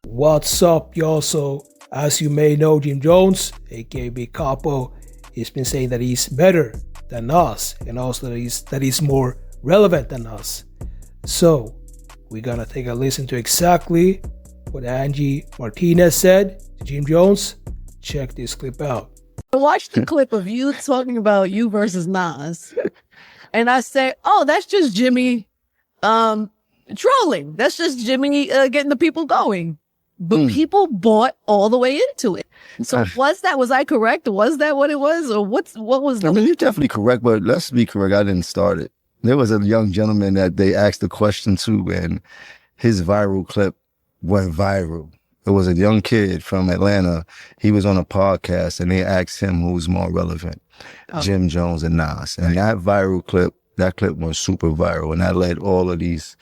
What's up, y'all? So, as you may know, Jim Jones, aka Big Capo, he's been saying that he's better than us, and also that he's more relevant than us. So, we're gonna take a listen to exactly what Angie Martinez said to Jim Jones. Check this clip out. I watched the clip of you talking about you versus Nas, and I say, "Oh, that's just Jimmy trolling. That's just Jimmy getting the people going." But people bought all the way into it. So was I correct? Was that what it was? Or what was I mean, you're definitely correct, but let's be correct. I didn't start it. There was a young gentleman that they asked a question to, and his viral clip went viral. It was a young kid from Atlanta. He was on a podcast, and they asked him who was more relevant, Jim Jones and Nas. And that clip went super viral, and that led all of these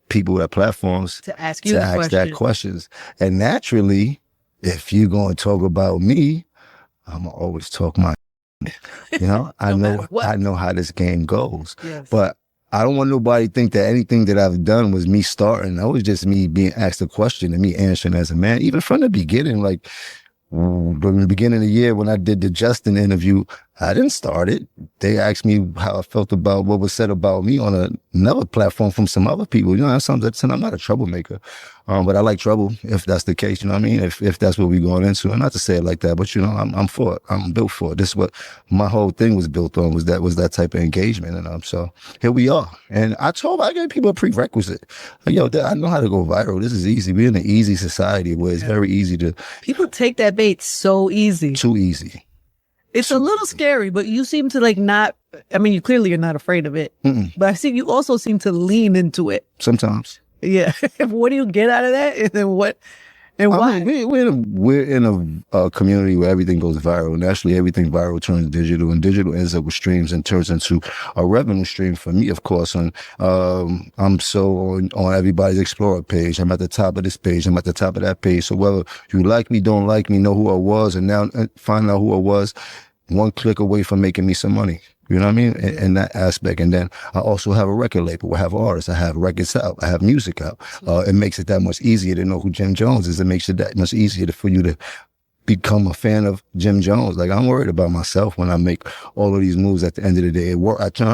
people at platforms to ask that questions. And naturally, if you're going to talk about me, I'm going to always talk my, I know how this game goes. Yes. But I don't want nobody to think that anything that I've done was me starting. That was just me being asked a question and me answering as a man. Even from the beginning, like in the beginning of the year when I did the Justin interview, I didn't start it. They asked me how I felt about what was said about me on another platform from some other people. I'm not a troublemaker, but I like trouble if that's the case. You know what I mean? If that's what we're going into, and not to say it like that, but I'm for it. I'm built for it. This is what my whole thing was built on, was that type of engagement. And so here we are. And I gave people a prerequisite. Like, I know how to go viral. This is easy. We're in an easy society where it's very easy to. People take that bait so easy. Too easy. It's a little scary, but you seem to not, you clearly are not afraid of it. But I see you also seem to lean into it. Sometimes. Yeah. What do you get out of that? And then what? And why? We're in a community where everything goes viral. Naturally, everything viral turns digital, and digital ends up with streams and turns into a revenue stream for me, of course. And I'm so on everybody's Explorer page. I'm at the top of this page. I'm at the top of that page. So whether you like me, don't like me, know who I was, and now find out who I was, one click away from making me some money. You know what I mean? In that aspect. And then I also have a record label. I have artists. I have records out. I have music out. It makes it that much easier to know who Jim Jones is. It makes it that much easier for you to become a fan of Jim Jones. Like, I'm worried about myself when I make all of these moves at the end of the day.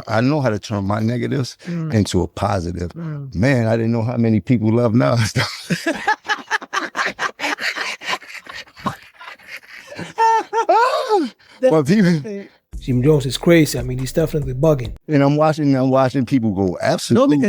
I know how to turn my negatives into a positive. Man, I didn't know how many people love Nas. But people, Jim Jones is crazy. He's definitely bugging. And I'm watching people go absolutely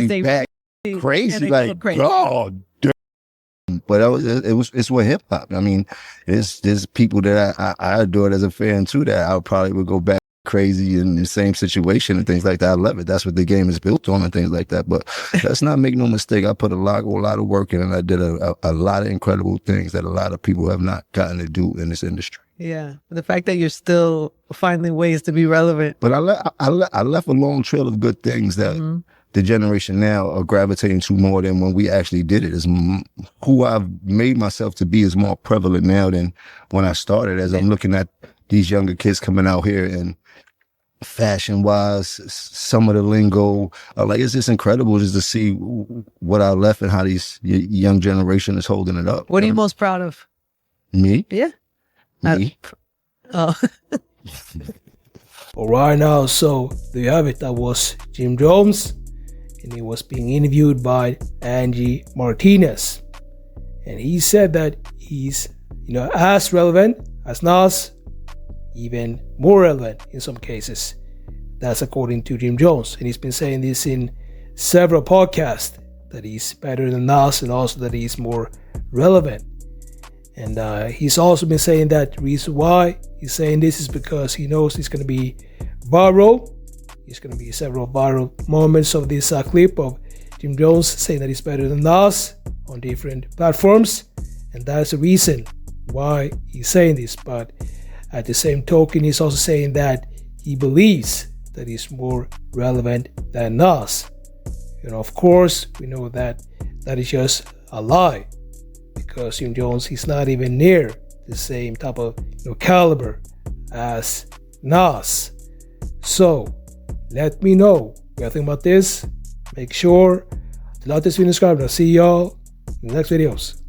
crazy. Like, God damn. But it's what hip hop. There's people that I adored as a fan too, that I probably would go back crazy in the same situation and things like that. I love it. That's what the game is built on and things like that. But let's not make no mistake. I put a lot of work in, and I did a lot of incredible things that a lot of people have not gotten to do in this industry. Yeah, the fact that you're still finding ways to be relevant. But I left a long trail of good things that the generation now are gravitating to more than when we actually did it. Is who I've made myself to be is more prevalent now than when I started. As I'm looking at these younger kids coming out here and fashion-wise, some of the lingo, it's just incredible just to see what I left and how these young generation is holding it up. What are you most proud of? Me? Yeah. Me? All right, now, so there you have it. That was Jim Jones, and he was being interviewed by Angie Martinez. And he said that he's, as relevant as Nas, even more relevant in some cases. That's according to Jim Jones. And he's been saying this in several podcasts, that he's better than Nas and also that he's more relevant. And he's also been saying that the reason why he's saying this is because he knows it's going to be viral. There's going to be several viral moments of this clip of Jim Jones saying that he's better than Nas on different platforms. And that's the reason why he's saying this. But at the same token, he's also saying that he believes that he's more relevant than Nas. Of course, we know that that is just a lie, because Jim Jones, he's not even near the same type of caliber as Nas. So let me know what you think about this. Make sure to like this video and subscribe, and I'll see y'all in the next videos.